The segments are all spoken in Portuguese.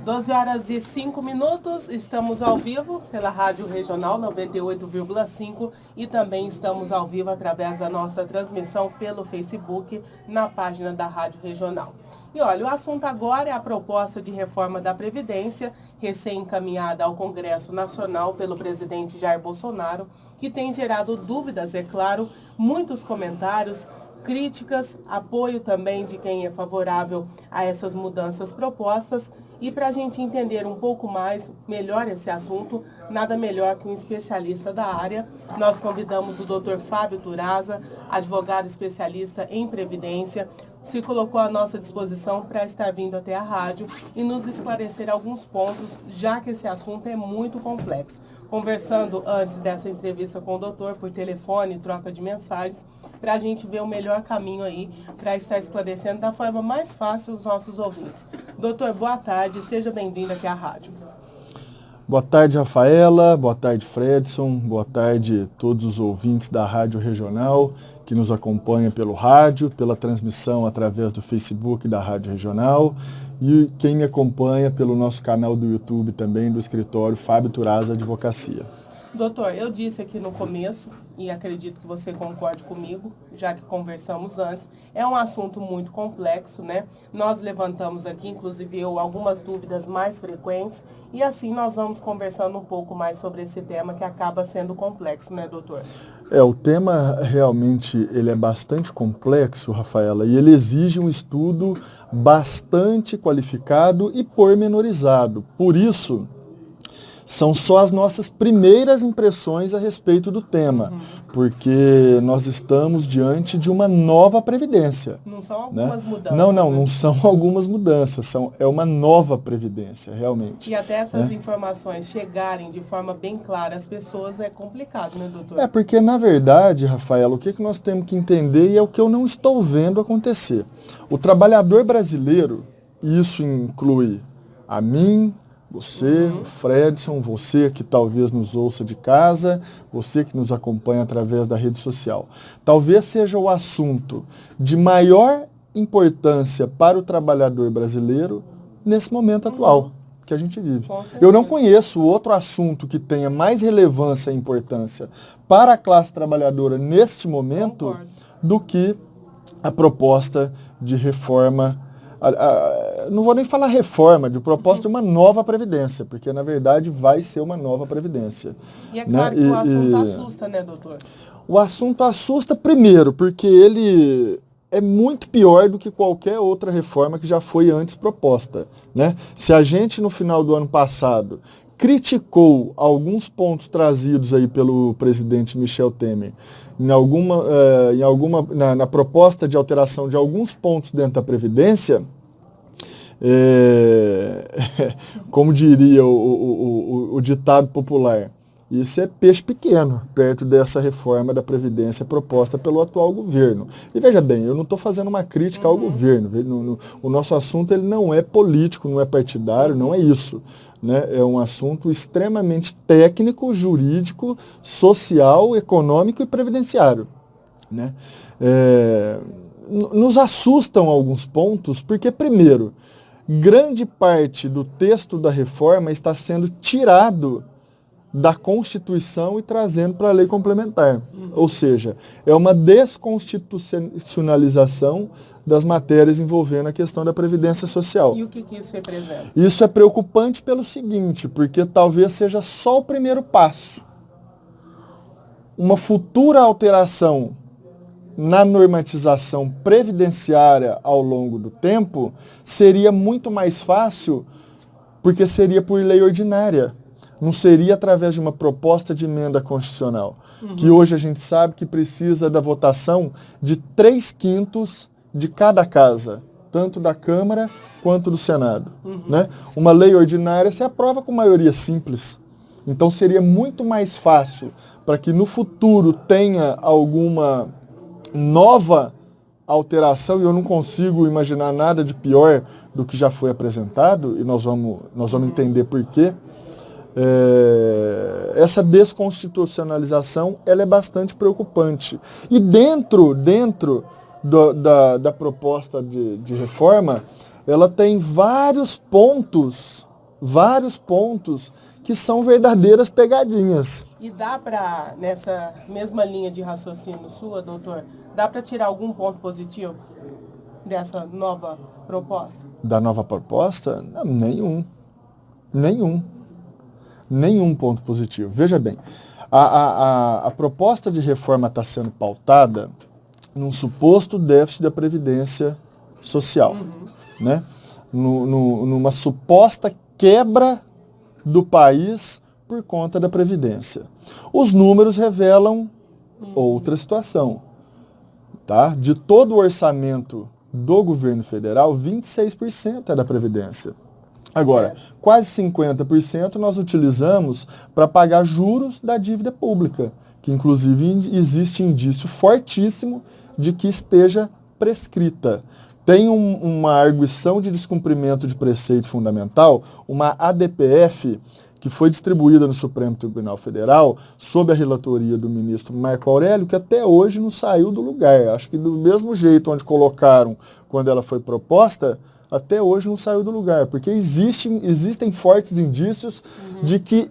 12 horas e 5 minutos, estamos ao vivo pela Rádio Regional 98,5 e também estamos ao vivo através da nossa transmissão pelo Facebook na página da Rádio Regional. E olha, o assunto agora é a proposta de reforma da Previdência, recém-encaminhada ao Congresso Nacional pelo presidente Jair Bolsonaro, que tem gerado dúvidas, é claro, muitos comentários, críticas, apoio também de quem é favorável a essas mudanças propostas. E para a gente entender um pouco mais, melhor esse assunto, nada melhor que um especialista da área. Nós convidamos o Dr. Fábio Turaza, advogado especialista em Previdência, se colocou à nossa disposição para estar vindo até a rádio e nos esclarecer alguns pontos, já que esse assunto é muito complexo. Conversando antes dessa entrevista com o doutor por telefone, troca de mensagens, para a gente ver o melhor caminho aí para estar esclarecendo da forma mais fácil os nossos ouvintes. Doutor, boa tarde, seja bem-vindo aqui à rádio. Boa tarde, Rafaela, boa tarde, Fredson, boa tarde a todos os ouvintes da Rádio Regional que nos acompanham pelo rádio, pela transmissão através do Facebook da Rádio Regional e quem me acompanha pelo nosso canal do YouTube também do escritório Fábio Turaza Advocacia. Doutor, eu disse aqui no começo, e acredito que você concorde comigo, já que conversamos antes, é um assunto muito complexo, né? Nós levantamos aqui, inclusive eu, algumas dúvidas mais frequentes, e assim nós vamos conversando um pouco mais sobre esse tema que acaba sendo complexo, né, doutor? O tema realmente ele é bastante complexo, Rafaela, e ele exige um estudo bastante qualificado e pormenorizado. Por isso, são só as nossas primeiras impressões a respeito do tema, porque nós estamos diante de uma nova Previdência. Não são algumas mudanças. Não são algumas mudanças, é uma nova Previdência, realmente. E até essas informações chegarem de forma bem clara às pessoas é complicado, né, doutor? Porque, na verdade, Rafaela, o que nós temos que entender, e é o que eu não estou vendo acontecer. O trabalhador brasileiro, e isso inclui a mim, você, o Fredson, você que talvez nos ouça de casa, você que nos acompanha através da rede social. Talvez seja o assunto de maior importância para o trabalhador brasileiro nesse momento atual que a gente vive. Eu não conheço outro assunto que tenha mais relevância e importância para a classe trabalhadora neste momento do que a proposta de reforma. Não vou nem falar reforma, de proposta de uma nova Previdência, porque na verdade vai ser uma nova Previdência. E é claro que o assunto assusta, né, doutor? O assunto assusta primeiro, porque ele é muito pior do que qualquer outra reforma que já foi antes proposta, né? Se a gente no final do ano passado criticou alguns pontos trazidos aí pelo presidente Michel Temer, na proposta de alteração de alguns pontos dentro da Previdência, como diria o ditado popular, isso é peixe pequeno, perto dessa reforma da Previdência proposta pelo atual governo. E veja bem, eu não estou fazendo uma crítica ao governo, o nosso assunto ele não é político, não é partidário, não é isso. Né? É um assunto extremamente técnico, jurídico, social, econômico e previdenciário. Né? Nos assustam alguns pontos, porque, primeiro, grande parte do texto da reforma está sendo tirado da Constituição e trazendo para a lei complementar. Ou seja, é uma desconstitucionalização das matérias envolvendo a questão da Previdência Social. E o que isso representa? Isso é preocupante pelo seguinte, porque talvez seja só o primeiro passo. Uma futura alteração na normatização previdenciária ao longo do tempo seria muito mais fácil, porque seria por lei ordinária. Não seria através de uma proposta de emenda constitucional, que hoje a gente sabe que precisa da votação de 3/5 de cada casa, tanto da Câmara quanto do Senado. Né? Uma lei ordinária se aprova com maioria simples. Então seria muito mais fácil para que no futuro tenha alguma nova alteração, e eu não consigo imaginar nada de pior do que já foi apresentado, e nós vamos entender por quê. Essa desconstitucionalização ela é bastante preocupante. E dentro da proposta de reforma, ela tem vários pontos vários pontos que são verdadeiras pegadinhas. E dá para, nessa mesma linha de raciocínio sua, doutor, dá para tirar algum ponto positivo dessa nova proposta? Da nova proposta? Não, nenhum. Nenhum ponto positivo. Veja bem, a proposta de reforma está sendo pautada num suposto déficit da Previdência Social, né? Numa suposta quebra do país por conta da Previdência. Os números revelam outra situação. Tá? De todo o orçamento do governo federal, 26% é da Previdência. Agora, quase 50% nós utilizamos para pagar juros da dívida pública, que inclusive existe indício fortíssimo de que esteja prescrita. Tem uma arguição de descumprimento de preceito fundamental, uma ADPF, que foi distribuída no Supremo Tribunal Federal, sob a relatoria do ministro Marco Aurélio, que até hoje não saiu do lugar. Acho que do mesmo jeito onde colocaram quando ela foi proposta, até hoje não saiu do lugar, porque existem fortes indícios de que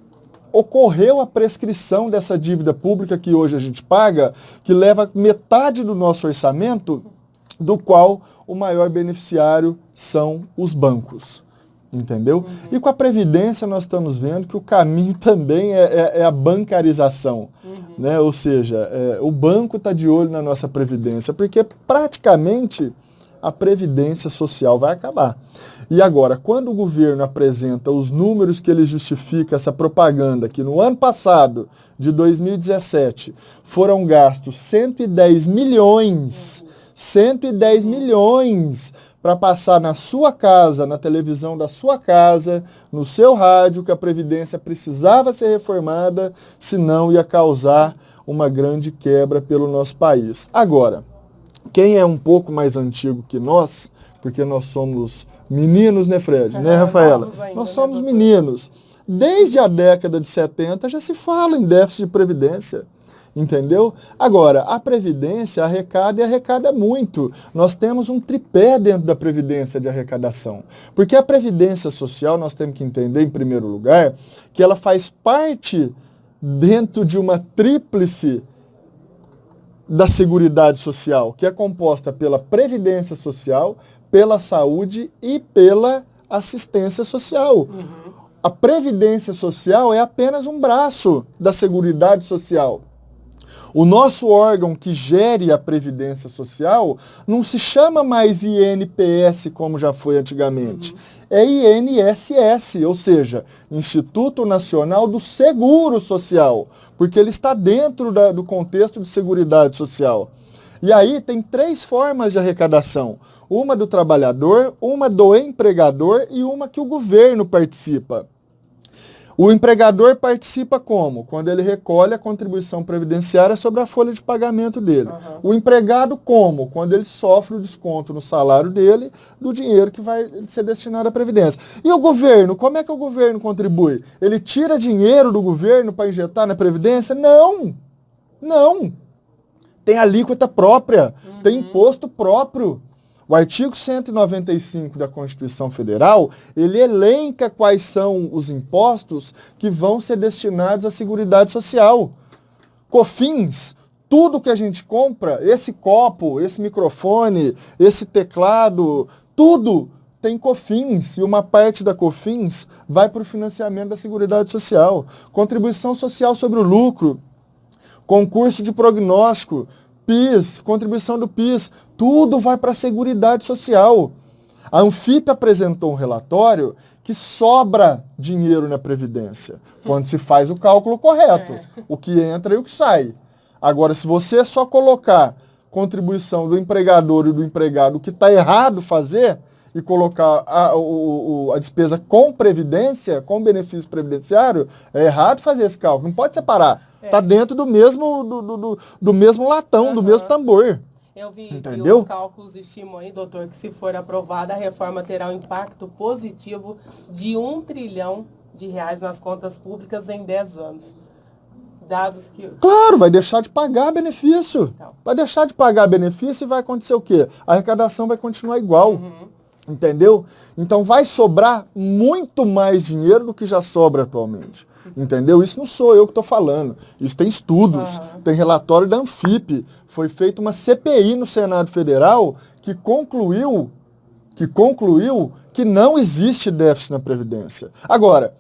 ocorreu a prescrição dessa dívida pública que hoje a gente paga, que leva metade do nosso orçamento, do qual o maior beneficiário são os bancos. Entendeu? E com a Previdência nós estamos vendo que o caminho também é a bancarização. Né? Ou seja, o banco está de olho na nossa Previdência, porque praticamente a Previdência Social vai acabar. E agora, quando o governo apresenta os números que ele justifica essa propaganda, que no ano passado, de 2017, foram gastos 110 milhões para passar na sua casa, na televisão da sua casa, no seu rádio, que a Previdência precisava ser reformada, senão ia causar uma grande quebra pelo nosso país. Agora, quem é um pouco mais antigo que nós, porque nós somos meninos, né, Fred? Né, Rafaela? Nós somos meninos. Desde a década de 70 já se fala em déficit de Previdência. Entendeu? Agora, a Previdência arrecada e arrecada muito. Nós temos um tripé dentro da Previdência de arrecadação. Porque a Previdência Social, nós temos que entender, em primeiro lugar, que ela faz parte dentro de uma tríplice da Seguridade Social, que é composta pela Previdência Social, pela saúde e pela assistência social. A Previdência Social é apenas um braço da Seguridade Social. O nosso órgão que gere a Previdência Social não se chama mais INPS como já foi antigamente. É INSS, ou seja, Instituto Nacional do Seguro Social, porque ele está dentro do contexto de Seguridade Social. E aí tem 3 formas de arrecadação. Uma do trabalhador, uma do empregador e uma que o governo participa. O empregador participa como? Quando ele recolhe a contribuição previdenciária sobre a folha de pagamento dele. O empregado como? Quando ele sofre o desconto no salário dele do dinheiro que vai ser destinado à Previdência. E o governo? Como é que o governo contribui? Ele tira dinheiro do governo para injetar na Previdência? Não! Não! Tem alíquota própria, tem imposto próprio. O artigo 195 da Constituição Federal, ele elenca quais são os impostos que vão ser destinados à Seguridade Social. COFINS, tudo que a gente compra, esse copo, esse microfone, esse teclado, tudo tem COFINS, e uma parte da COFINS vai para o financiamento da Seguridade Social. Contribuição social sobre o lucro, concurso de prognóstico, PIS, contribuição do PIS, tudo vai para a Seguridade Social. A Anfip apresentou um relatório que sobra dinheiro na Previdência, quando se faz o cálculo correto, o que entra e o que sai. Agora, se você só colocar contribuição do empregador e do empregado, o que está errado fazer, e colocar a despesa com Previdência, com benefício previdenciário, é errado fazer esse cálculo, não pode separar. Está dentro do mesmo latão, do mesmo tambor. Eu vi Entendeu? que os cálculos estimam aí, doutor, que se for aprovada, a reforma terá um impacto positivo de R$1 trilhão nas contas públicas em 10 anos. Dados que... Claro, vai deixar de pagar benefício. Vai deixar de pagar benefício e vai acontecer o quê? A arrecadação vai continuar igual. Entendeu? Então vai sobrar muito mais dinheiro do que já sobra atualmente. Entendeu? Isso não sou eu que estou falando. Isso tem estudos, tem relatório da Anfip. Foi feita uma CPI no Senado Federal que concluiu que não existe déficit na Previdência. Agora,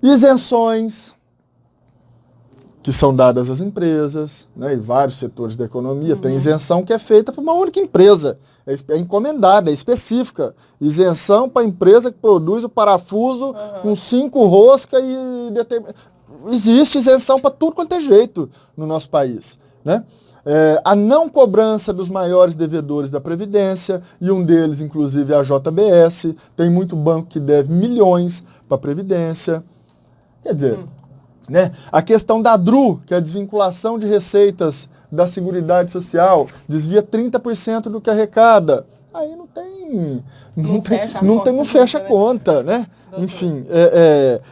isenções que são dadas às empresas, né, e vários setores da economia, tem isenção que é feita para uma única empresa, é encomendada, é específica. Isenção para a empresa que produz o parafuso com 5 roscas e... Existe isenção para tudo quanto é jeito no nosso país, né? A não cobrança dos maiores devedores da Previdência, e um deles, inclusive, é a JBS. Tem muito banco que deve milhões para a Previdência. Quer dizer... Né? A questão da DRU, que é a desvinculação de receitas da Seguridade Social, desvia 30% do que arrecada. Aí não fecha a conta, né? Enfim,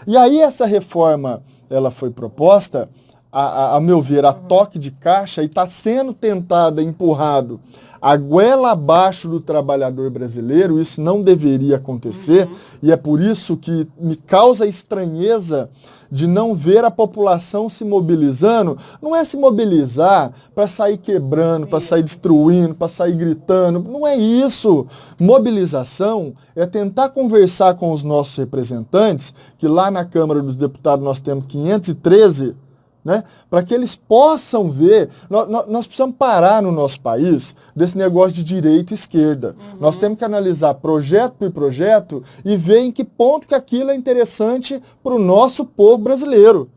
e aí essa reforma, ela foi proposta, a meu ver, a toque de caixa, e está sendo tentada, empurrado a goela abaixo do trabalhador brasileiro. Isso não deveria acontecer, e é por isso que me causa estranheza de não ver a população se mobilizando. Não é se mobilizar para sair quebrando, para sair destruindo, para sair gritando. Não é isso. Mobilização é tentar conversar com os nossos representantes, que lá na Câmara dos Deputados nós temos 513, né, para que eles possam ver. Nós precisamos parar no nosso país desse negócio de direita e esquerda. Nós temos que analisar projeto por projeto e ver em que ponto que aquilo é interessante para o nosso povo brasileiro.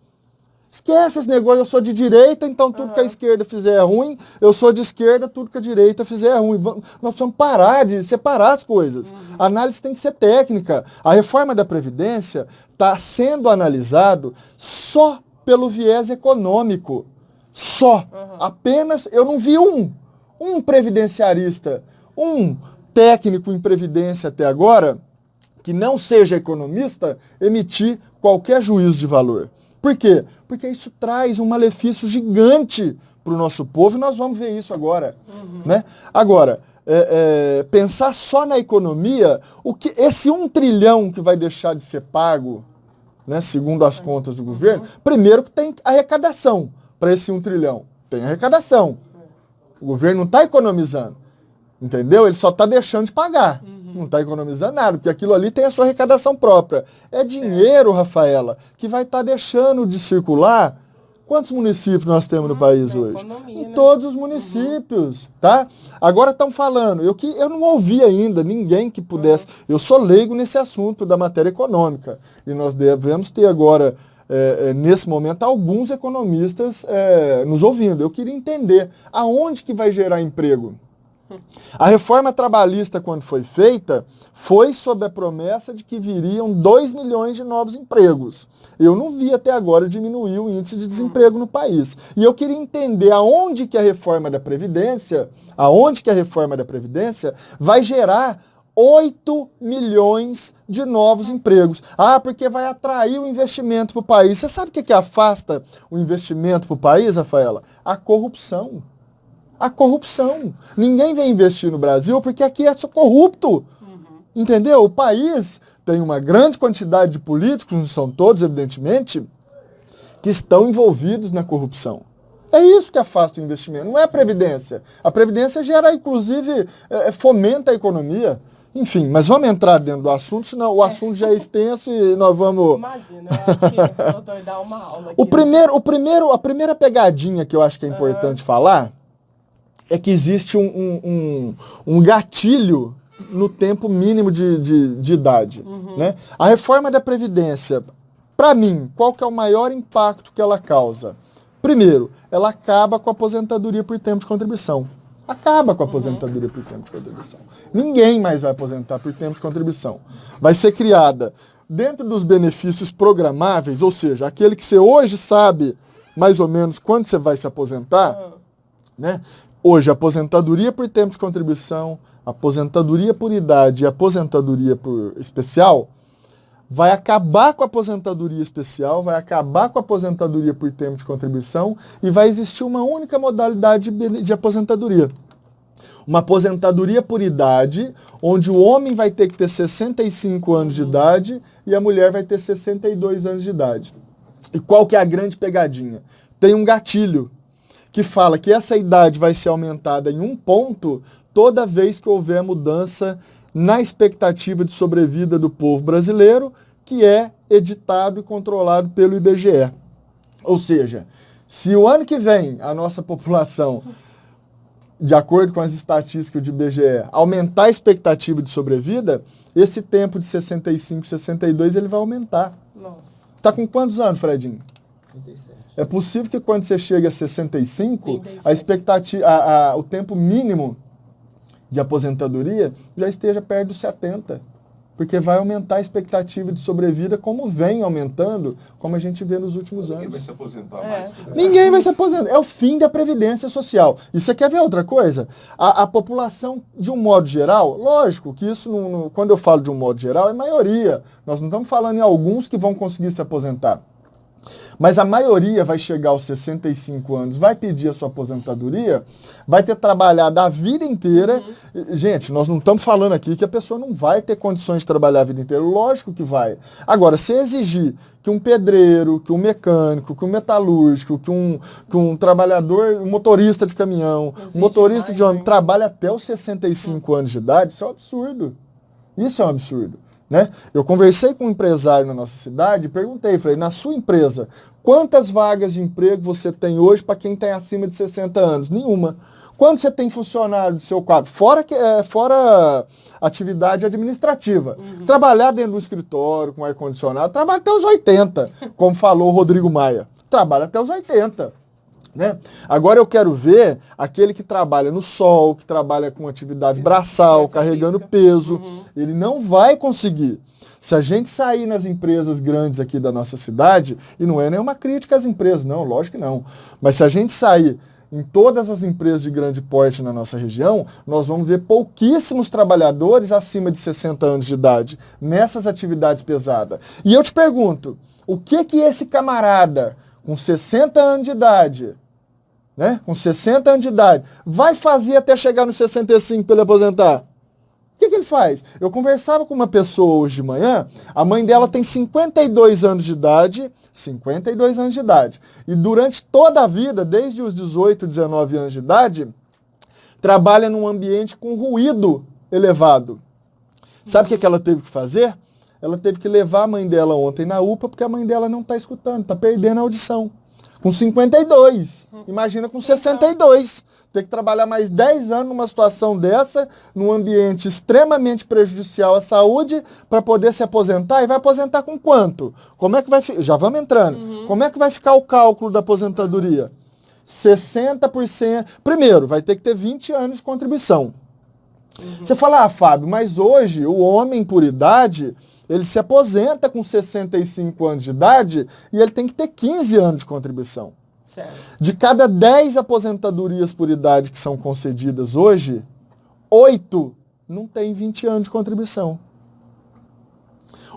Esquece esse negócio, eu sou de direita, então tudo que a esquerda fizer é ruim, eu sou de esquerda, tudo que a direita fizer é ruim. Nós precisamos parar de separar as coisas. A análise tem que ser técnica. A reforma da Previdência está sendo analisado só pelo viés econômico. Só. Apenas, eu não vi um previdenciarista, um técnico em previdência até agora, que não seja economista, emitir qualquer juízo de valor. Por quê? Porque isso traz um malefício gigante para o nosso povo, e nós vamos ver isso agora. Né? Agora, pensar só na economia, esse 1 trilhão que vai deixar de ser pago, né, segundo as contas do governo, primeiro que tem arrecadação para esse 1 trilhão. Tem arrecadação. O governo não está economizando. Entendeu? Ele só está deixando de pagar. Não está economizando nada, porque aquilo ali tem a sua arrecadação própria. É dinheiro, Rafaela, que vai estar deixando de circular. Quantos municípios nós temos no país hoje? Economia, em todos os municípios, tá? Agora estão falando, eu não ouvi ainda ninguém que pudesse, eu sou leigo nesse assunto da matéria econômica, e nós devemos ter agora, nesse momento, alguns economistas nos ouvindo. Eu queria entender aonde que vai gerar emprego. A reforma trabalhista, quando foi feita, foi sob a promessa de que viriam 2 milhões de novos empregos. Eu não vi até agora diminuir o índice de desemprego no país. E eu queria entender aonde que a reforma da Previdência vai gerar 8 milhões de novos empregos. Porque vai atrair o investimento para o país. Você sabe o que afasta o investimento para o país, Rafaela? A corrupção. A corrupção. Ninguém vem investir no Brasil porque aqui é só corrupto. Entendeu? O país tem uma grande quantidade de políticos, não são todos, evidentemente, que estão envolvidos na corrupção. É isso que afasta o investimento, não é a Previdência. A Previdência gera, inclusive, fomenta a economia. Enfim, mas vamos entrar dentro do assunto, senão o assunto já é extenso e nós vamos... Imagina, eu acho que o doutor dá uma aula aqui. A primeira pegadinha que eu acho que é importante falar é que existe um gatilho no tempo mínimo de idade. Né? A reforma da Previdência, para mim, qual que é o maior impacto que ela causa? Primeiro, ela acaba com a aposentadoria por tempo de contribuição. Acaba com a aposentadoria por tempo de contribuição. Ninguém mais vai aposentar por tempo de contribuição. Vai ser criada dentro dos benefícios programáveis, ou seja, aquele que você hoje sabe mais ou menos quando você vai se aposentar, né? Hoje, aposentadoria por tempo de contribuição, aposentadoria por idade e aposentadoria por especial, vai acabar com a aposentadoria especial, vai acabar com a aposentadoria por tempo de contribuição e vai existir uma única modalidade de aposentadoria. Uma aposentadoria por idade, onde o homem vai ter que ter 65 anos de idade e a mulher vai ter 62 anos de idade. E qual que é a grande pegadinha? Tem um gatilho que fala que essa idade vai ser aumentada em 1 ponto toda vez que houver mudança na expectativa de sobrevida do povo brasileiro, que é editado e controlado pelo IBGE. Ou seja, se o ano que vem a nossa população, de acordo com as estatísticas do IBGE, aumentar a expectativa de sobrevida, esse tempo de 65, 62, ele vai aumentar. Nossa. Está com quantos anos, Fredinho? 37. É possível que quando você chega a 65, 37. a expectativa, o tempo mínimo de aposentadoria já esteja perto dos 70. Porque vai aumentar a expectativa de sobrevida, como vem aumentando, como a gente vê nos últimos Ninguém vai anos. se aposentar mais. Ninguém vai se aposentar. É o fim da Previdência Social. E você quer ver outra coisa? A população, de um modo geral, lógico que isso, quando eu falo de um modo geral, é maioria. Nós não estamos falando em alguns que vão conseguir se aposentar. Mas a maioria vai chegar aos 65 anos, vai pedir a sua aposentadoria, vai ter trabalhado a vida inteira. Gente, nós não estamos falando aqui que a pessoa não vai ter condições de trabalhar a vida inteira. Lógico que vai. Agora, se exigir que um pedreiro, que um mecânico, que um metalúrgico, que um trabalhador, um motorista de caminhão, um motorista de ônibus trabalhe até os 65 anos de idade, isso é um absurdo. Isso é um absurdo. Né? Eu conversei com um empresário na nossa cidade e perguntei, falei, na sua empresa, quantas vagas de emprego você tem hoje para quem tem acima de 60 anos? Nenhuma. Quanto você tem funcionário do seu quadro? Fora atividade administrativa. Trabalhar dentro do escritório com ar-condicionado, trabalha até os 80, como falou o Rodrigo Maia. Trabalha até os 80. Né? Agora eu quero ver aquele que trabalha no sol, que trabalha com atividade braçal, carregando peso. Ele não vai conseguir. Se a gente sair nas empresas grandes aqui da nossa cidade, e não é nenhuma crítica às empresas, não, lógico que não. Mas se a gente sair em todas as empresas de grande porte na nossa região, nós vamos ver pouquíssimos trabalhadores acima de 60 anos de idade nessas atividades pesadas. E eu te pergunto, o que esse camarada com 60 anos de idade, né, com 60 anos de idade, vai fazer até chegar nos 65 para ele aposentar? O que ele faz? Eu conversava com uma pessoa hoje de manhã, a mãe dela tem 52 anos de idade, 52 anos de idade, e durante toda a vida, desde os 18, 19 anos de idade, trabalha num ambiente com ruído elevado. Sabe o que ela teve que fazer? Ela teve que levar a mãe dela ontem na UPA, porque a mãe dela não está escutando, está perdendo a audição. Com 52. Imagina com 62. Ter que trabalhar mais 10 anos numa situação dessa, num ambiente extremamente prejudicial à saúde, para poder se aposentar. E vai aposentar com quanto? Como é que vai ficar? Já vamos entrando. Como é que vai ficar o cálculo da aposentadoria? 60%. Primeiro, vai ter que ter 20 anos de contribuição. Você fala, Fábio, mas hoje o homem por idade, ele se aposenta com 65 anos de idade e ele tem que ter 15 anos de contribuição. Certo. De cada 10 aposentadorias por idade que são concedidas hoje, 8 não tem 20 anos de contribuição.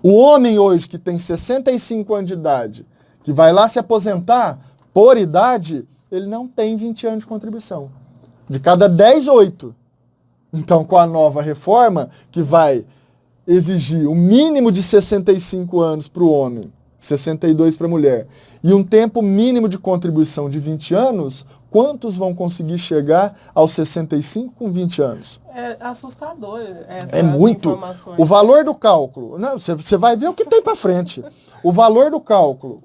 O homem hoje que tem 65 anos de idade, que vai lá se aposentar por idade, ele não tem 20 anos de contribuição. De cada 10, 8. Então, com a nova reforma, que vai exigir o mínimo de 65 anos para o homem, 62 para a mulher, e um tempo mínimo de contribuição de 20 anos, quantos vão conseguir chegar aos 65 com 20 anos? É assustador essas muito. informações. O valor do cálculo, você vai ver o que tem para frente. O valor do cálculo,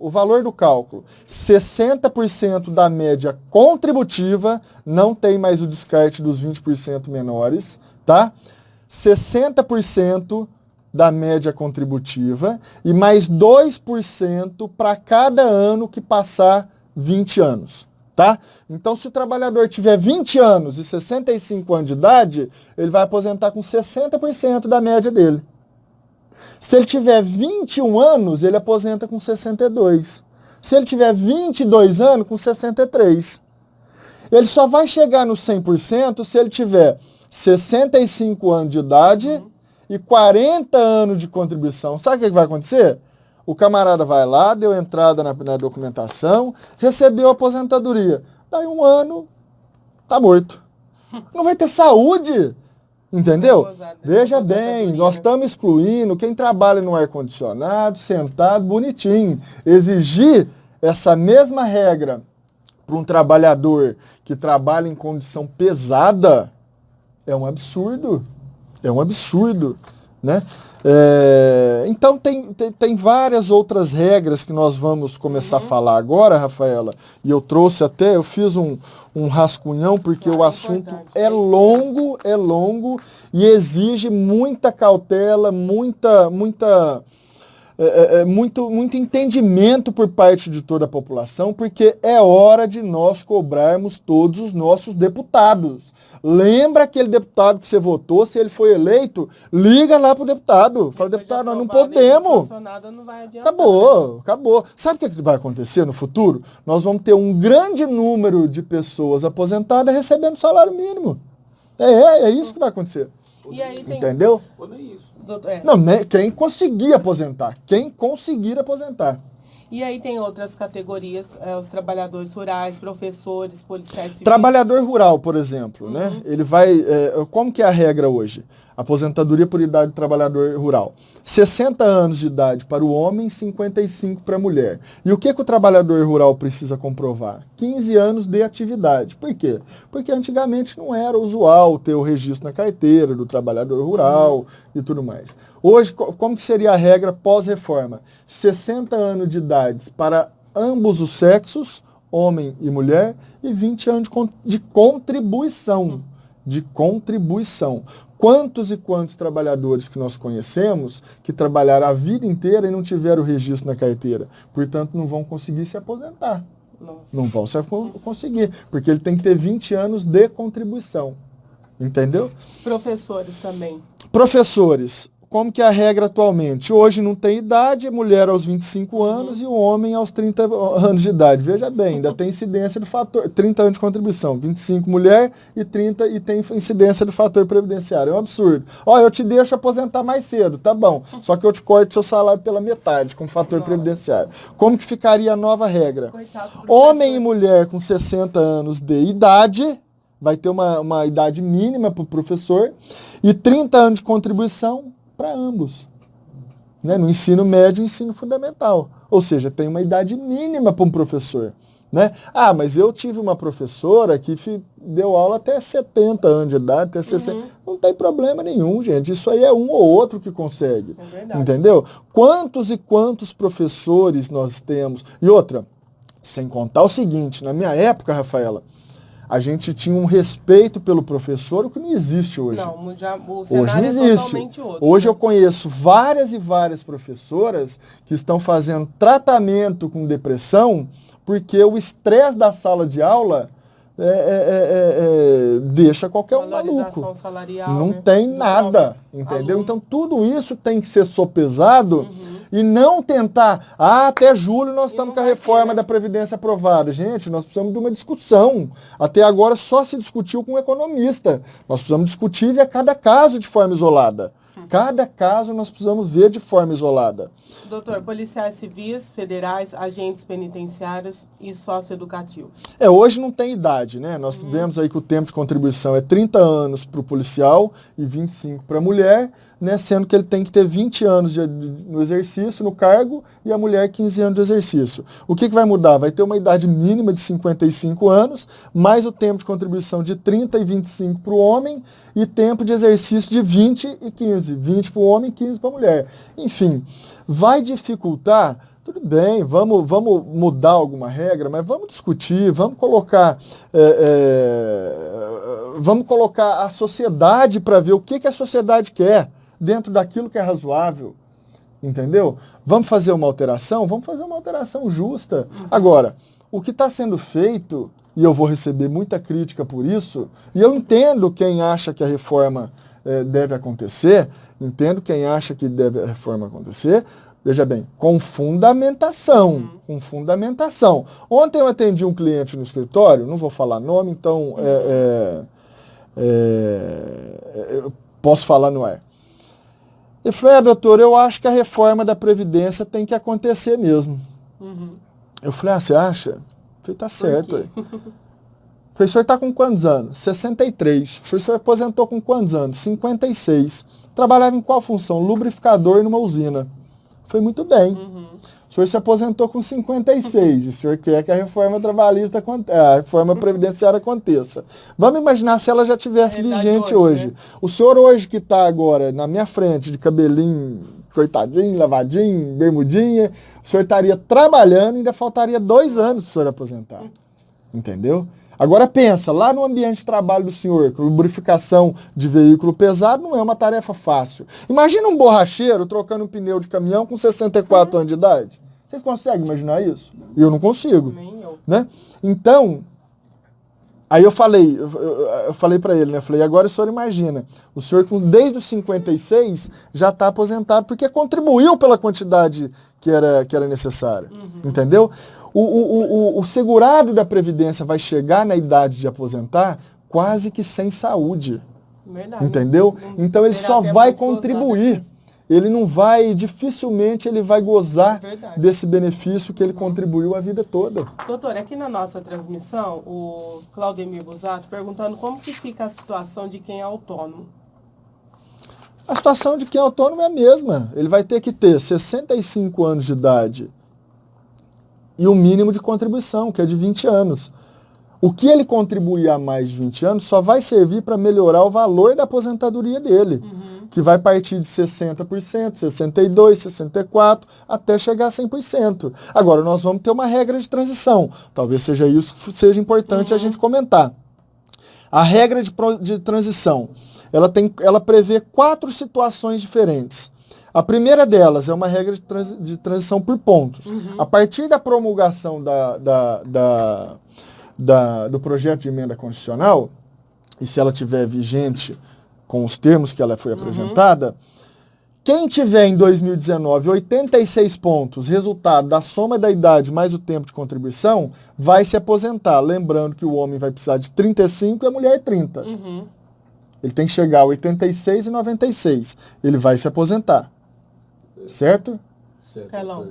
60% da média contributiva, não tem mais o descarte dos 20% menores, tá? 60% da média contributiva e mais 2% para cada ano que passar 20 anos, tá? Então, se o trabalhador tiver 20 anos e 65 anos de idade, ele vai aposentar com 60% da média dele. Se ele tiver 21 anos, ele aposenta com 62. Se ele tiver 22 anos, com 63. Ele só vai chegar no 100% se ele tiver 65 anos de idade e 40 anos de contribuição. Sabe o que vai acontecer? O camarada vai lá, deu entrada na documentação, recebeu a aposentadoria. Daí um ano, tá morto. Não vai ter saúde. Entendeu? Veja bem, aposentadoria. nós estamos excluindo quem trabalha no ar-condicionado, sentado, bonitinho. Exigir essa mesma regra para um trabalhador que trabalha em condição pesada é um absurdo. É um absurdo, né? Então tem várias outras regras que nós vamos começar a falar agora, Rafaela, e eu trouxe até, eu fiz um rascunhão, porque o assunto é longo e exige muita cautela, muito entendimento por parte de toda a população, porque é hora de nós cobrarmos todos os nossos deputados. Lembra aquele deputado que você votou, se ele foi eleito, liga lá pro deputado. Fala, deputado, nós não podemos. Acabou. Sabe o que vai acontecer no futuro? Nós vamos ter um grande número de pessoas aposentadas recebendo salário mínimo. É isso que vai acontecer. E aí entendeu? Ou nem isso. Não, né? Quem conseguir aposentar. E aí tem outras categorias, os trabalhadores rurais, professores, policiais civis. Trabalhador rural, por exemplo, né? Ele vai... como que é a regra hoje? Aposentadoria por idade do trabalhador rural. 60 anos de idade para o homem, 55 para a mulher. E o que o trabalhador rural precisa comprovar? 15 anos de atividade. Por quê? Porque antigamente não era usual ter o registro na carteira do trabalhador rural e tudo mais. Hoje, como que seria a regra pós-reforma? 60 anos de idade para ambos os sexos, homem e mulher, e 20 anos de contribuição. Quantos e quantos trabalhadores que nós conhecemos que trabalharam a vida inteira e não tiveram o registro na carteira? Portanto, não vão conseguir se aposentar. Nossa. Não vão conseguir, porque ele tem que ter 20 anos de contribuição. Entendeu? Professores também. Professores. Como que é a regra atualmente? Hoje não tem idade, mulher aos 25 anos e o homem aos 30 anos de idade. Veja bem, ainda tem incidência do fator, 30 anos de contribuição, 25 mulher e 30 e tem incidência do fator previdenciário. É um absurdo. Eu te deixo aposentar mais cedo, tá bom. Só que eu te corto seu salário pela metade com fator previdenciário. Como que ficaria a nova regra? Homem e mulher com 60 anos de idade, vai ter uma idade mínima para o professor e 30 anos de contribuição para ambos, né? No ensino médio e ensino fundamental. Ou seja, tem uma idade mínima para um professor, né? Mas eu tive uma professora que deu aula até 70 anos de idade, até 60. Não tem problema nenhum, gente. Isso aí é um ou outro que consegue. É verdade. Entendeu? Quantos e quantos professores nós temos? E outra, sem contar o seguinte, na minha época, Rafaela, a gente tinha um respeito pelo professor, o que não existe hoje. Não, o hoje cenário não existe. É totalmente outro. Hoje eu conheço várias e várias professoras que estão fazendo tratamento com depressão porque o estresse da sala de aula deixa qualquer um maluco. Salarial, não né? tem nada, entendeu? Então tudo isso tem que ser sopesado e não tentar, até julho nós estamos com a reforma da Previdência aprovada. Gente, nós precisamos de uma discussão. Até agora só se discutiu com um economista. Nós precisamos discutir e ver cada caso de forma isolada. Cada caso nós precisamos ver de forma isolada. Doutor, policiais civis, federais, agentes penitenciários e socioeducativos. Hoje não tem idade, né? Nós vemos aí que o tempo de contribuição é 30 anos para o policial e 25 para a mulher, né? Sendo que ele tem que ter 20 anos no exercício, no cargo, e a mulher 15 anos de exercício. O que vai mudar? Vai ter uma idade mínima de 55 anos, mais o tempo de contribuição de 30 e 25 para o homem, e tempo de exercício de 20 e 15. 20 para o homem e 15 para a mulher. Enfim, vai dificultar? Tudo bem, vamos mudar alguma regra, mas vamos discutir, vamos colocar a sociedade para ver o que a sociedade quer dentro daquilo que é razoável, entendeu? Vamos fazer uma alteração? Vamos fazer uma alteração justa. Agora, o que está sendo feito, e eu vou receber muita crítica por isso, e eu entendo quem acha que a reforma deve acontecer, entendo quem acha que a reforma acontecer, veja bem, com fundamentação. Ontem eu atendi um cliente no escritório, não vou falar nome, então eu posso falar no ar. Ele falou, doutor, eu acho que a reforma da Previdência tem que acontecer mesmo. Eu falei, você acha? Eu falei, tá certo. falei, o senhor está com quantos anos? 63. O senhor aposentou com quantos anos? 56. Trabalhava em qual função? Lubrificador numa usina. Foi muito bem. O senhor se aposentou com 56. E o senhor quer que a reforma trabalhista, a reforma previdenciária aconteça. Vamos imaginar se ela já tivesse vigente hoje. Né? O senhor hoje que está agora na minha frente, de cabelinho coitadinho, lavadinho, bermudinha, o senhor estaria trabalhando e ainda faltaria 2 anos para o senhor aposentar. Entendeu? Agora pensa, lá no ambiente de trabalho do senhor, com lubrificação de veículo pesado não é uma tarefa fácil. Imagina um borracheiro trocando um pneu de caminhão com 64 anos de idade. Vocês conseguem imaginar isso? Eu não consigo. Nem eu. Né? Então, aí eu falei para ele, né? Eu falei, agora o senhor imagina, o senhor desde os 56 já está aposentado porque contribuiu pela quantidade que era necessária. Entendeu? O segurado da Previdência vai chegar na idade de aposentar quase que sem saúde. Verdade. Entendeu? Então ele só vai contribuir. Ele não vai, dificilmente ele vai gozar desse benefício que ele contribuiu a vida toda. Doutor, aqui na nossa transmissão, o Claudemir Busato perguntando como que fica a situação de quem é autônomo. A situação de quem é autônomo é a mesma. Ele vai ter que ter 65 anos de idade e o mínimo de contribuição, que é de 20 anos. O que ele contribuir a mais de 20 anos só vai servir para melhorar o valor da aposentadoria dele, que vai partir de 60%, 62%, 64%, até chegar a 100%. Agora, nós vamos ter uma regra de transição. Talvez seja isso que seja importante a gente comentar. A regra de transição, ela prevê 4 situações diferentes. A primeira delas é uma regra de transição por pontos. A partir da promulgação do projeto de emenda constitucional, e se ela tiver vigente com os termos que ela foi apresentada, quem tiver em 2019 86 pontos, resultado da soma da idade mais o tempo de contribuição, vai se aposentar. Lembrando que o homem vai precisar de 35 e a mulher 30. Ele tem que chegar a 86 e 96. Ele vai se aposentar. Certo? Certo. Carlão.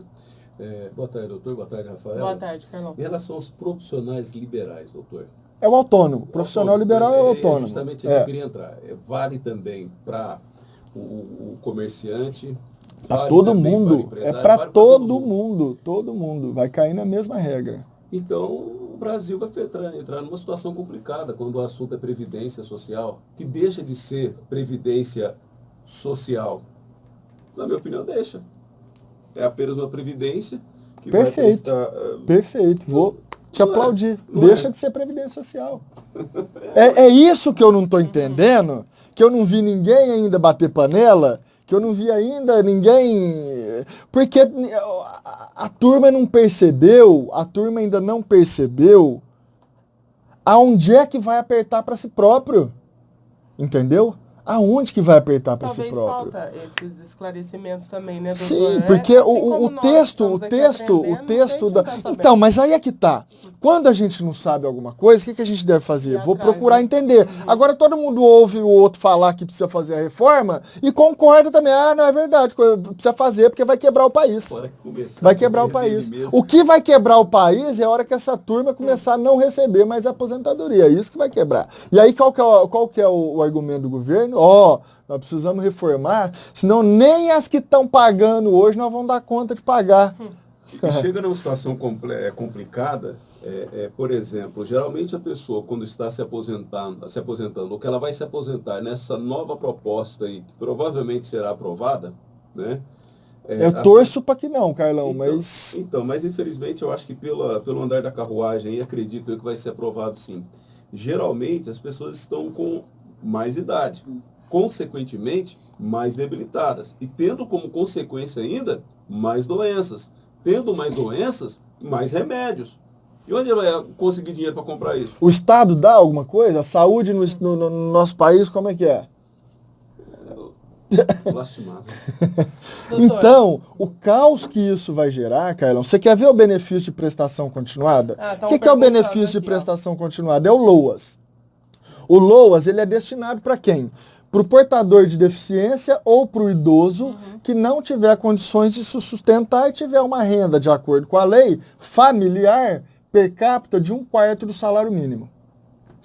Boa tarde, doutor. Boa tarde, Rafael. Boa tarde, Carlão. Em relação aos profissionais liberais, doutor. É o autônomo. Profissional liberal é o autônomo. Justamente eu queria entrar. Vale também para o comerciante. Para vale todo também mundo. para o É empresário, para vale todo mundo. Todo mundo. Vai cair na mesma regra. Então, o Brasil vai entrar numa situação complicada quando o assunto é previdência social, que deixa de ser previdência social. Na minha opinião, deixa. É apenas uma previdência que vai prestar... Perfeito. Vou te aplaudir. Não Deixa de ser previdência social. É isso que eu não estou entendendo, que eu não vi ninguém ainda bater panela, que eu não vi ainda ninguém... Porque a turma não percebeu, a turma ainda não percebeu aonde é que vai apertar para si próprio. Entendeu? Aonde que vai apertar para si próprio? Talvez falta esses esclarecimentos também, né, doutor? Sim, porque assim o texto da... Então, mas aí é que tá. Quando a gente não sabe alguma coisa, o que a gente deve fazer? Vou procurar entender. Agora todo mundo ouve o outro falar que precisa fazer a reforma e concorda também. Ah, não é verdade, precisa fazer porque vai quebrar o país. Vai quebrar o país. O que vai quebrar o país é a hora que essa turma começar a não receber mais a aposentadoria. É isso que vai quebrar. E aí qual que é o argumento do governo? Nós precisamos reformar, senão nem as que estão pagando hoje nós vamos dar conta de pagar. E chega numa situação complicada, por exemplo, geralmente a pessoa quando está se aposentando, ou que ela vai se aposentar nessa nova proposta aí, que provavelmente será aprovada, né? Eu torço para que não, Carlão, então, mas infelizmente eu acho que pelo andar da carruagem, e acredito eu que vai ser aprovado sim. Geralmente as pessoas estão com mais idade, consequentemente, mais debilitadas. E tendo como consequência ainda, mais doenças. Tendo mais doenças, mais remédios. E onde ele vai conseguir dinheiro para comprar isso? O Estado dá alguma coisa? A saúde no nosso país, como é que é? Lastimável. Então, o caos que isso vai gerar, Carlão, você quer ver o benefício de prestação continuada? O que é o benefício de prestação continuada? É o LOAS. O LOAS, ele é destinado para quem? Para o portador de deficiência ou para o idoso que não tiver condições de se sustentar e tiver uma renda, de acordo com a lei, familiar, per capita de 1/4 do salário mínimo.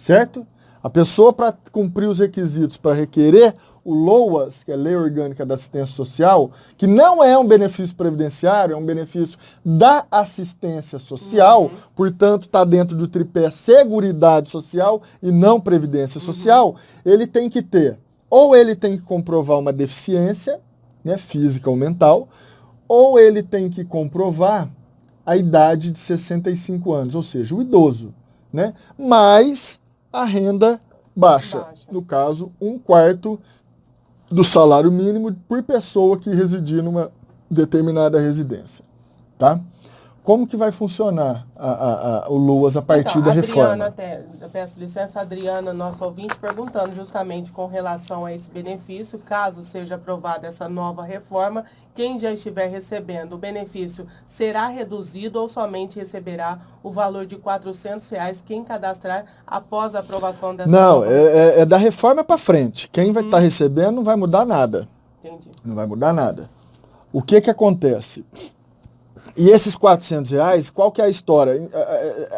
certo? A pessoa, para cumprir os requisitos para requerer o LOAS, que é Lei Orgânica da Assistência Social, que não é um benefício previdenciário, é um benefício da assistência social, portanto está dentro do tripé Seguridade Social e não Previdência Social, ele tem que ter, ou ele tem que comprovar uma deficiência, né, física ou mental, ou ele tem que comprovar a idade de 65 anos, ou seja, o idoso, né? Mas a renda baixa. No caso, 1/4 do salário mínimo por pessoa que residir numa determinada residência, tá? Como que vai funcionar o LOAS a partir da reforma? Adriana, peço licença, Adriana, nosso ouvinte, perguntando justamente com relação a esse benefício, caso seja aprovada essa nova reforma, quem já estiver recebendo o benefício será reduzido ou somente receberá o valor de R$400 quem cadastrar após a aprovação dessa nova reforma? Não, é da reforma para frente. Quem vai estar recebendo não vai mudar nada. Entendi. Não vai mudar nada. O que acontece? E esses R$400, qual que é a história?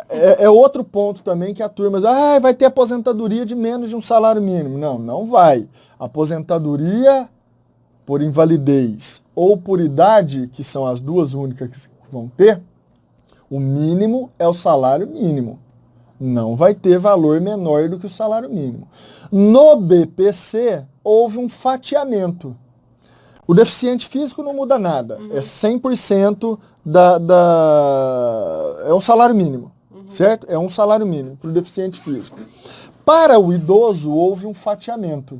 É outro ponto também que a turma diz, vai ter aposentadoria de menos de um salário mínimo. Não, não vai. Aposentadoria por invalidez ou por idade, que são as duas únicas que vão ter, o mínimo é o salário mínimo. Não vai ter valor menor do que o salário mínimo. No BPC, houve um fatiamento. O deficiente físico não muda nada. É 100% é um salário mínimo, certo? É um salário mínimo para o deficiente físico. Para o idoso, houve um fatiamento.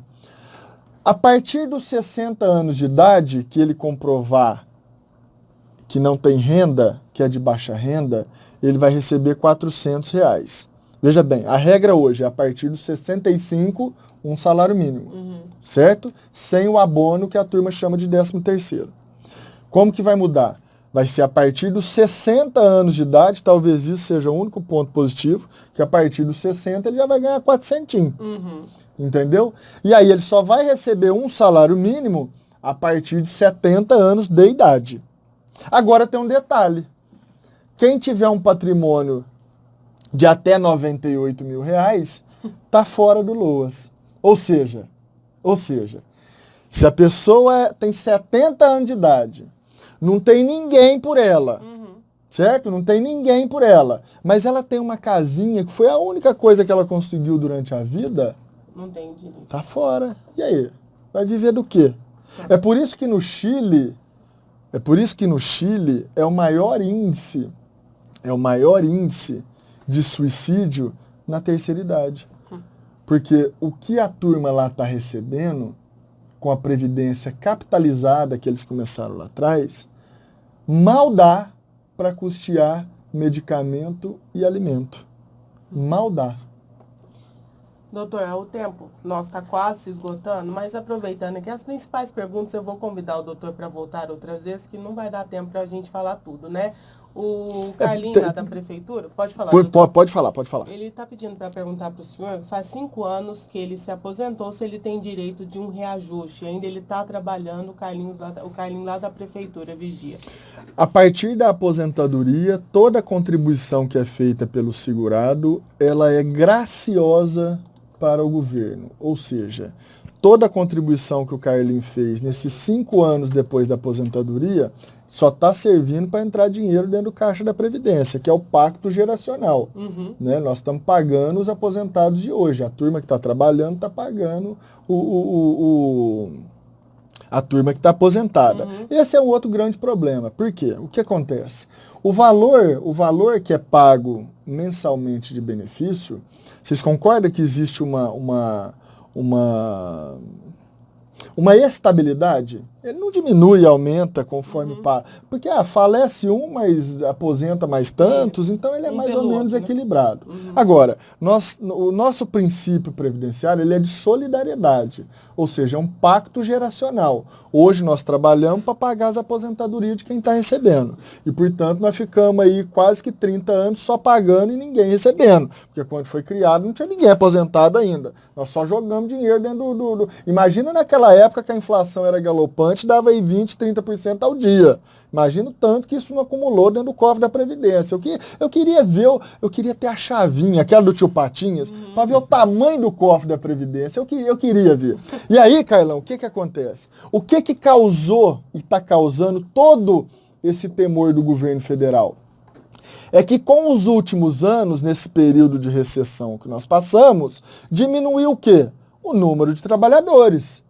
A partir dos 60 anos de idade, que ele comprovar que não tem renda, que é de baixa renda, ele vai receber R$400. Veja bem, a regra hoje é a partir dos 65, um salário mínimo, certo? Sem o abono que a turma chama de 13º. Como que vai mudar? Vai ser a partir dos 60 anos de idade, talvez isso seja o único ponto positivo, que a partir dos 60 ele já vai ganhar 400. Entendeu? E aí ele só vai receber um salário mínimo a partir de 70 anos de idade. Agora tem um detalhe. Quem tiver um patrimônio de até R$98 mil, está fora do LOAS. Ou seja, se a pessoa tem 70 anos de idade, não tem ninguém por ela, certo? Não tem ninguém por ela, mas ela tem uma casinha que foi a única coisa que ela conseguiu durante a vida, não tem direito. Tá fora. E aí? Vai viver do quê? É por isso que no Chile é o maior índice de suicídio na terceira idade. Porque o que a turma lá está recebendo, com a previdência capitalizada que eles começaram lá atrás, mal dá para custear medicamento e alimento. Mal dá. Doutor, o tempo nosso está quase se esgotando, mas aproveitando aqui as principais perguntas, eu vou convidar o doutor para voltar outras vezes, que não vai dar tempo para a gente falar tudo, né? O Carlinhos lá da prefeitura, pode falar, pode falar. Ele está pedindo para perguntar para o senhor, faz 5 anos que ele se aposentou, se ele tem direito de um reajuste. Ainda ele está trabalhando, o Carlinhos lá da prefeitura, vigia. A partir da aposentadoria, toda a contribuição que é feita pelo segurado, ela é graciosa para o governo. Ou seja, toda a contribuição que o Carlinhos fez nesses 5 anos depois da aposentadoria, só está servindo para entrar dinheiro dentro do caixa da Previdência, que é o pacto geracional. Né? Nós estamos pagando os aposentados de hoje. A turma que está trabalhando está pagando a turma que está aposentada. Esse é um outro grande problema. Por quê? O que acontece? O valor que é pago mensalmente de benefício, vocês concordam que existe uma estabilidade? Ele não diminui e aumenta conforme porque falece um, mas aposenta mais tantos, então ele é mais ou menos equilibrado. Agora, o nosso princípio previdenciário ele é de solidariedade, ou seja, é um pacto geracional. Hoje nós trabalhamos para pagar as aposentadorias de quem está recebendo. E, portanto, nós ficamos aí quase que 30 anos só pagando e ninguém recebendo. Porque quando foi criado não tinha ninguém aposentado ainda. Nós só jogamos dinheiro dentro Imagina naquela época época que a inflação era galopante, dava aí 20%, 30% ao dia. Imagina o tanto que isso não acumulou dentro do cofre da Previdência. Eu queria ver, eu queria ter a chavinha, aquela do tio Patinhas, para ver o tamanho do cofre da Previdência. Eu queria ver. E aí, Carlão, o que acontece? O que causou e está causando todo esse temor do governo federal? É que com os últimos anos, nesse período de recessão que nós passamos, diminuiu o quê? O número de trabalhadores.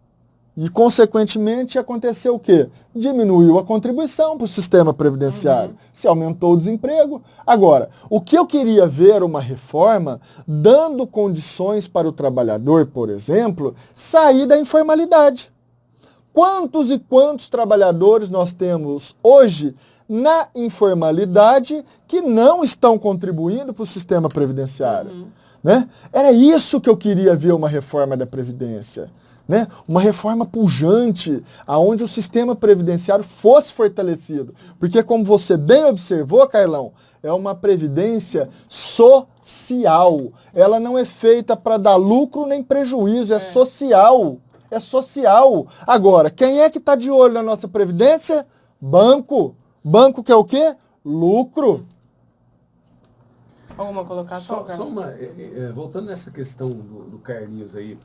E, consequentemente, aconteceu o quê? Diminuiu a contribuição para o sistema previdenciário. Se aumentou o desemprego. Agora, o que eu queria ver era uma reforma dando condições para o trabalhador, por exemplo, sair da informalidade. Quantos e quantos trabalhadores nós temos hoje na informalidade que não estão contribuindo para o sistema previdenciário? Né? Era isso que eu queria ver uma reforma da Previdência. Né? Uma reforma pujante, onde o sistema previdenciário fosse fortalecido. Porque, como você bem observou, Carlão, é uma previdência social. Ela não é feita para dar lucro nem prejuízo, é social. É social. Agora, quem é que está de olho na nossa previdência? Banco. Banco que é o quê? Lucro. Alguma colocação? Só uma, voltando nessa questão do Carlinhos aí,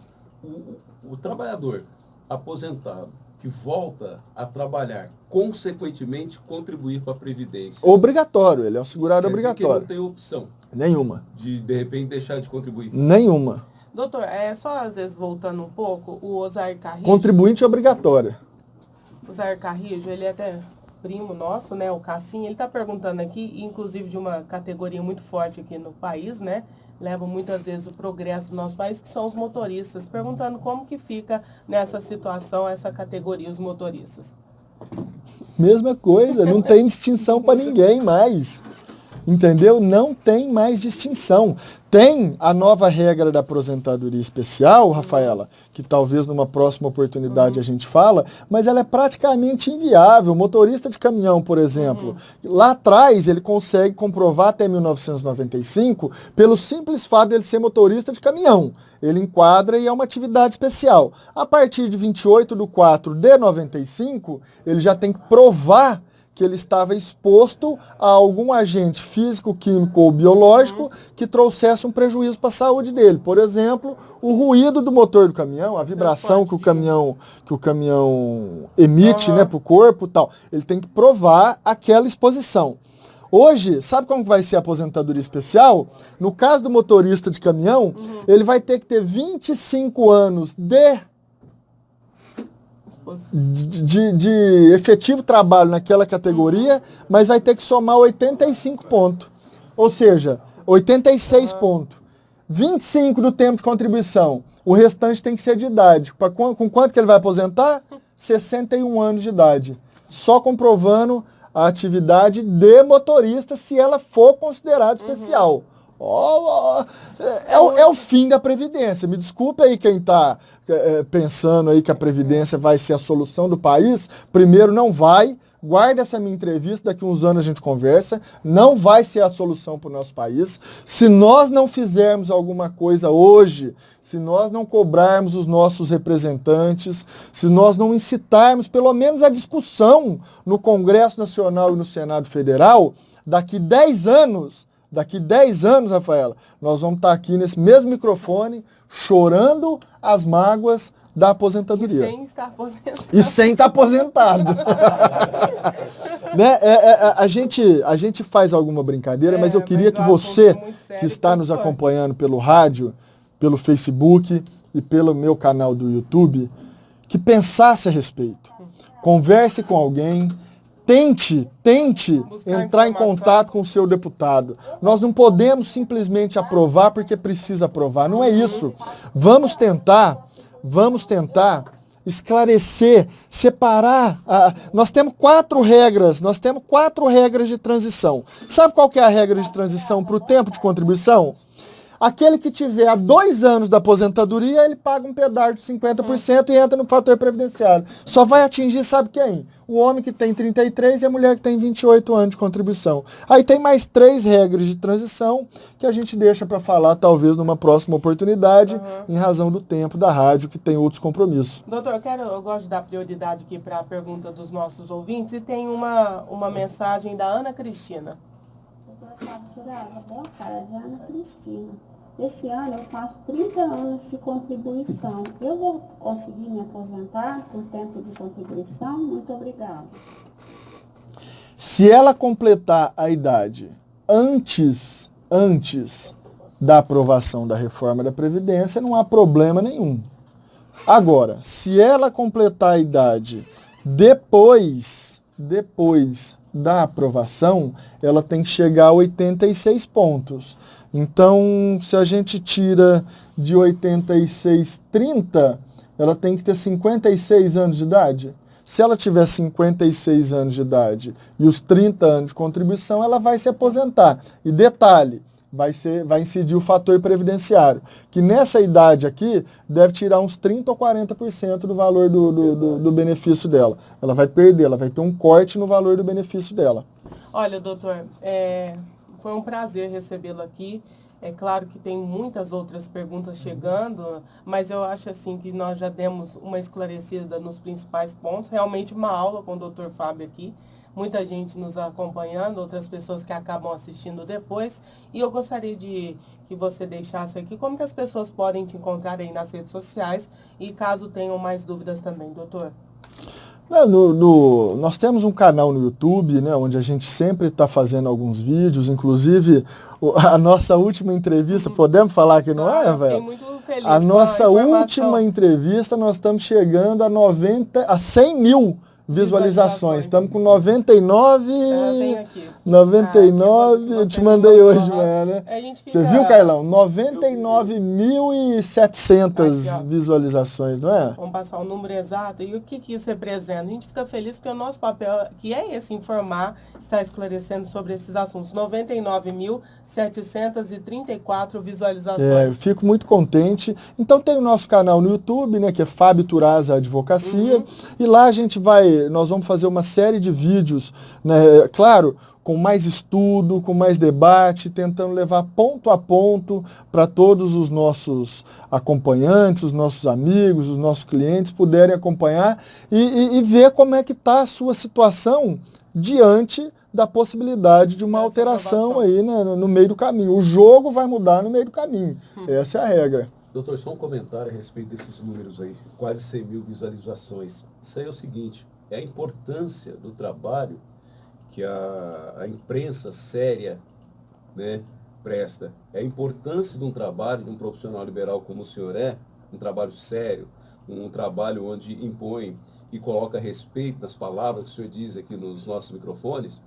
o trabalhador aposentado que volta a trabalhar, consequentemente contribuir para a Previdência. Obrigatório, ele é um segurado obrigatório. Que não tem opção. Nenhuma. De repente deixar de contribuir. Nenhuma. Doutor, só às vezes voltando um pouco, o Osair Carrijo... Contribuinte obrigatório. O Osair Carrijo, ele é até primo nosso, né, o Cassim, ele está perguntando aqui, inclusive de uma categoria muito forte aqui no país, né, levam muitas vezes o progresso do nosso país, que são os motoristas, perguntando como que fica nessa situação essa categoria, os motoristas. Mesma coisa, não tem distinção para ninguém mais. Entendeu? Não tem mais distinção. Tem a nova regra da aposentadoria especial, Rafaela, que talvez numa próxima oportunidade a gente fala, mas ela é praticamente inviável. O motorista de caminhão, por exemplo, lá atrás ele consegue comprovar até 1995 pelo simples fato de ele ser motorista de caminhão. Ele enquadra e é uma atividade especial. A partir de 28/4 de 95, ele já tem que provar que ele estava exposto a algum agente físico, químico ou biológico que trouxesse um prejuízo para a saúde dele. Por exemplo, o ruído do motor do caminhão, a vibração que o caminhão emite, né, para o corpo e tal. Ele tem que provar aquela exposição. Hoje, sabe como vai ser a aposentadoria especial? No caso do motorista de caminhão, ele vai ter que ter 25 anos de efetivo trabalho naquela categoria, mas vai ter que somar 85 pontos. Ou seja, 86 pontos. 25 do tempo de contribuição. O restante tem que ser de idade. Com quanto que ele vai aposentar? 61 anos de idade. Só comprovando a atividade de motorista se ela for considerada especial. É o fim da Previdência. Me desculpe aí quem está pensando aí que a Previdência vai ser a solução do país. Primeiro, não vai. Guarda essa minha entrevista, daqui a uns anos a gente conversa. Não vai ser a solução para o nosso país. Se nós não fizermos alguma coisa hoje, se nós não cobrarmos os nossos representantes, se nós não incitarmos pelo menos a discussão no Congresso Nacional e no Senado Federal, daqui 10 anos, Rafaela, nós vamos estar aqui nesse mesmo microfone chorando as mágoas da aposentadoria. E sem estar aposentado. Né? A gente faz alguma brincadeira, mas eu queria que você, que está nos acompanhando pelo rádio, pelo Facebook e pelo meu canal do YouTube, que pensasse a respeito. Converse com alguém. Tente entrar em contato com o seu deputado. Nós não podemos simplesmente aprovar porque precisa aprovar. Não é isso. Vamos tentar esclarecer, separar. Nós temos 4 regras de transição. Sabe qual que é a regra de transição para o tempo de contribuição? Aquele que tiver há 2 anos da aposentadoria, ele paga um pedágio de 50% e entra no fator previdenciário. Só vai atingir, sabe quem? O homem que tem 33 e a mulher que tem 28 anos de contribuição. Aí tem mais 3 regras de transição que a gente deixa para falar talvez numa próxima oportunidade, em razão do tempo da rádio, que tem outros compromissos. Doutor, eu gosto de dar prioridade aqui para a pergunta dos nossos ouvintes e tem uma mensagem da Ana Cristina. Boa tarde, Ana Cristina. Esse ano eu faço 30 anos de contribuição. Eu vou conseguir me aposentar com tempo de contribuição? Muito obrigada. Se ela completar a idade antes da aprovação da reforma da Previdência, não há problema nenhum. Agora, se ela completar a idade depois da aprovação, ela tem que chegar a 86 pontos. Então, se a gente tira de 86, 30, ela tem que ter 56 anos de idade. Se ela tiver 56 anos de idade e os 30 anos de contribuição, ela vai se aposentar. E detalhe, vai incidir o fator previdenciário, que nessa idade aqui deve tirar uns 30% ou 40% do valor do benefício dela. Ela vai perder, ela vai ter um corte no valor do benefício dela. Olha, doutor, foi um prazer recebê-lo aqui. É claro que tem muitas outras perguntas chegando, mas eu acho assim que nós já demos uma esclarecida nos principais pontos. Realmente uma aula com o doutor Fábio aqui. Muita gente nos acompanhando, outras pessoas que acabam assistindo depois. E eu gostaria de que você deixasse aqui como que as pessoas podem te encontrar aí nas redes sociais e caso tenham mais dúvidas também, doutor. Nós temos um canal no YouTube, né, onde a gente sempre está fazendo alguns vídeos, inclusive a nossa última entrevista, podemos falar que não é, velho? Fiquei muito feliz. A nossa última entrevista, nós estamos chegando a 100 mil visualizações. Estamos com 99... aqui. 99, eu te mandei hoje, né? Você viu, Carlão? 99.700 visualizações, não é? Vamos passar o número exato. E o que isso representa? A gente fica feliz porque o nosso papel aqui é esse, informar, estar esclarecendo sobre esses assuntos. 99.734 visualizações. Eu fico muito contente. Então tem o nosso canal no YouTube, né, que é Fábio Turaza Advocacia, e lá nós vamos fazer uma série de vídeos, né, claro, com mais estudo, com mais debate, tentando levar ponto a ponto para todos os nossos acompanhantes, os nossos amigos, os nossos clientes puderem acompanhar e ver como é que está a sua situação diante da possibilidade de uma alteração aí, né, no meio do caminho. O jogo vai mudar no meio do caminho. Essa é a regra. Doutor, só um comentário a respeito desses números aí, quase 100 mil visualizações. Isso aí é o seguinte, é a importância do trabalho que a imprensa séria, né, presta. É a importância de um trabalho de um profissional liberal como o senhor um trabalho sério, um trabalho onde impõe e coloca respeito nas palavras que o senhor diz aqui nos nossos microfones,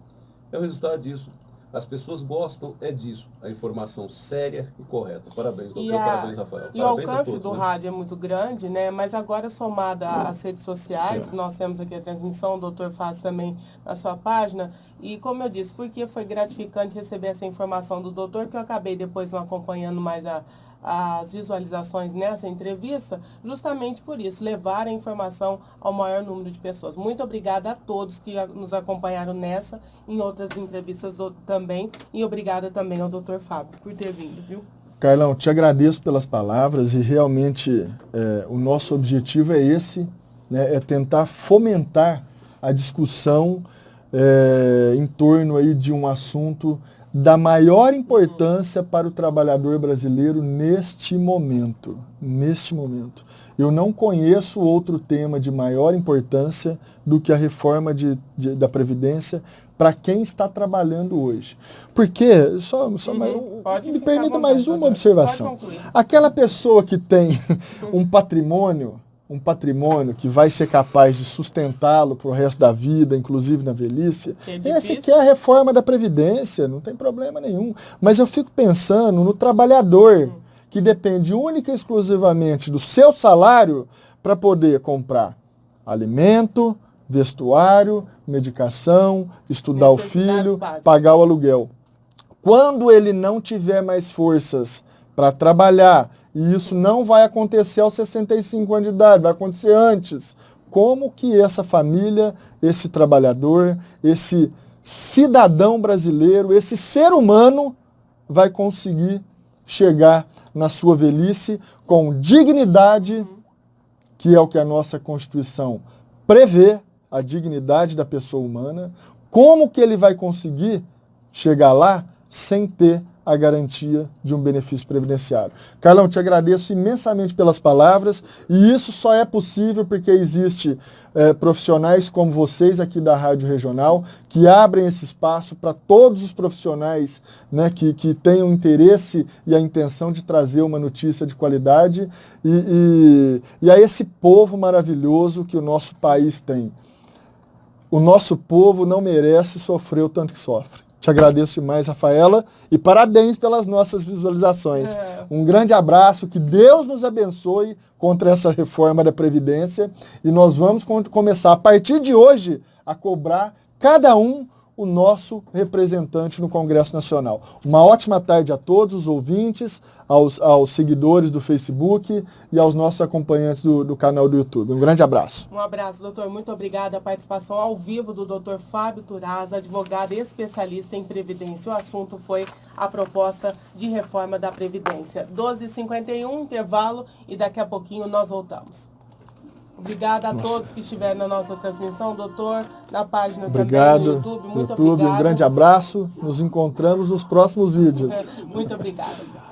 é o resultado disso. As pessoas gostam disso, a informação séria e correta. Parabéns, doutor, parabéns, Rafael. E parabéns o alcance do rádio é muito grande, né? Mas agora, somado às redes sociais, nós temos aqui a transmissão, o doutor faz também na sua página. E como eu disse, porque foi gratificante receber essa informação do doutor, que eu acabei depois não acompanhando mais as visualizações nessa entrevista, justamente por isso, levar a informação ao maior número de pessoas. Muito obrigada a todos que nos acompanharam nessa, em outras entrevistas também, e obrigada também ao Dr. Fábio por ter vindo, viu? Carlão, te agradeço pelas palavras e realmente o nosso objetivo é esse, né, é tentar fomentar a discussão em torno aí de um assunto da maior importância para o trabalhador brasileiro neste momento. Eu não conheço outro tema de maior importância do que a reforma da Previdência para quem está trabalhando hoje. Porque, me permita mais uma observação. Aquela pessoa que tem um patrimônio que vai ser capaz de sustentá-lo para o resto da vida, inclusive na velhice, esse que é a reforma da Previdência, não tem problema nenhum. Mas eu fico pensando no trabalhador que depende única e exclusivamente do seu salário para poder comprar alimento, vestuário, medicação, estudar o filho, pagar o aluguel. Quando ele não tiver mais forças para trabalhar, e isso não vai acontecer aos 65 anos de idade, vai acontecer antes. Como que essa família, esse trabalhador, esse cidadão brasileiro, esse ser humano vai conseguir chegar na sua velhice com dignidade, que é o que a nossa Constituição prevê, a dignidade da pessoa humana, como que ele vai conseguir chegar lá sem ter a garantia de um benefício previdenciário. Carlão, te agradeço imensamente pelas palavras, e isso só é possível porque existe profissionais como vocês aqui da Rádio Regional, que abrem esse espaço para todos os profissionais, né, que tenham interesse e a intenção de trazer uma notícia de qualidade, e a esse povo maravilhoso que o nosso país tem. O nosso povo não merece sofrer o tanto que sofre. Te agradeço demais, Rafaela, e parabéns pelas nossas visualizações. Um grande abraço, que Deus nos abençoe contra essa reforma da Previdência, e nós vamos começar, a partir de hoje, a cobrar cada um o nosso representante no Congresso Nacional. Uma ótima tarde a todos os ouvintes, aos seguidores do Facebook e aos nossos acompanhantes do canal do YouTube. Um grande abraço. Um abraço, doutor. Muito obrigada. A participação ao vivo do doutor Fábio Turaza, advogado e especialista em Previdência. O assunto foi a proposta de reforma da Previdência. 12h51, intervalo, e daqui a pouquinho nós voltamos. Obrigada a todos que estiveram na nossa transmissão, doutor, na página também no YouTube. Muito obrigado. Um grande abraço. Nos encontramos nos próximos vídeos. Muito obrigada.